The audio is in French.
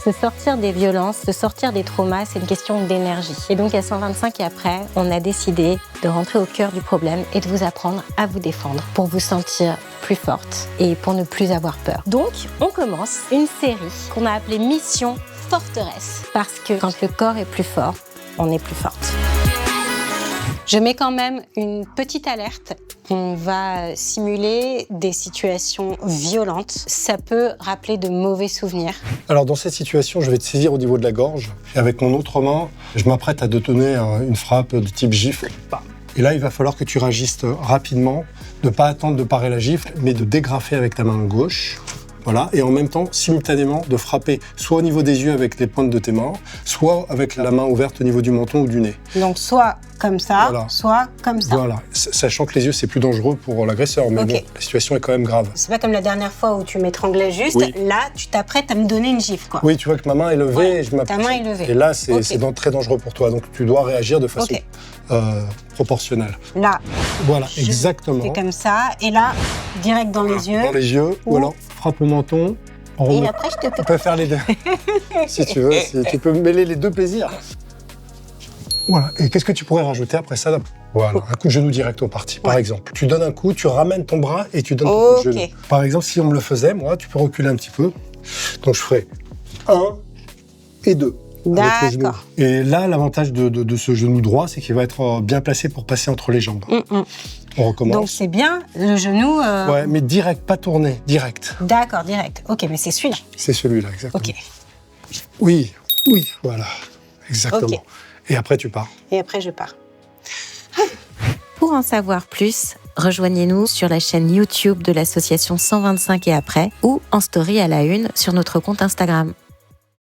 Se sortir des violences, se sortir des traumas, c'est une question d'énergie. Et donc à 125 et après, on a décidé de rentrer au cœur du problème et de vous apprendre à vous défendre pour vous sentir plus forte et pour ne plus avoir peur. Donc, on commence une série qu'on a appelée Mission Forteresse. Parce que quand le corps est plus fort, on est plus forte. Je mets quand même une petite alerte. On va simuler des situations violentes. Ça peut rappeler de mauvais souvenirs. Alors dans cette situation, je vais te saisir au niveau de la gorge. Et avec mon autre main, je m'apprête à te donner une frappe de type gifle. Et là, il va falloir que tu réagisses rapidement, ne pas attendre de parer la gifle, mais de dégrafer avec ta main gauche. Voilà, et en même temps, simultanément, de frapper soit au niveau des yeux avec les pointes de tes mains, soit avec la main ouverte au niveau du menton ou du nez. Donc soit comme ça, voilà. Soit comme ça. Voilà, sachant que les yeux, c'est plus dangereux pour l'agresseur, mais bon, la situation est quand même grave. C'est pas comme la dernière fois où tu m'étranglais juste, là, tu t'apprêtes à me donner une gifle, quoi. Oui, tu vois que ma main est levée et je m'apprête. Ta main est levée. Et là, c'est très dangereux pour toi, donc tu dois réagir de façon proportionnelle. Là, voilà, exactement. C'est comme ça, et là, direct dans les yeux. Dans les yeux, ou alors frappe au menton. Et après, je te fais... On peut faire les deux, si tu veux, tu peux mêler les deux plaisirs. Voilà, et qu'est-ce que tu pourrais rajouter après ça? Voilà, un coup de genou direct au parti, par exemple. Tu donnes un coup, tu ramènes ton bras et tu donnes ton coup de genou. Par exemple, si on me le faisait, moi, tu peux reculer un petit peu. Donc je ferais 1 et 2. D'accord. Et là, l'avantage de ce genou droit, c'est qu'il va être bien placé pour passer entre les jambes. On recommence. Donc c'est bien, le genou... Ouais, mais direct, pas tourné, direct. D'accord, direct. Ok, mais c'est celui-là. C'est celui-là, exactement. Ok. Oui, voilà, exactement. Okay. Et après, tu pars. Et après, je pars. Pour en savoir plus, rejoignez-nous sur la chaîne YouTube de l'association 125 et après ou en story à la une sur notre compte Instagram.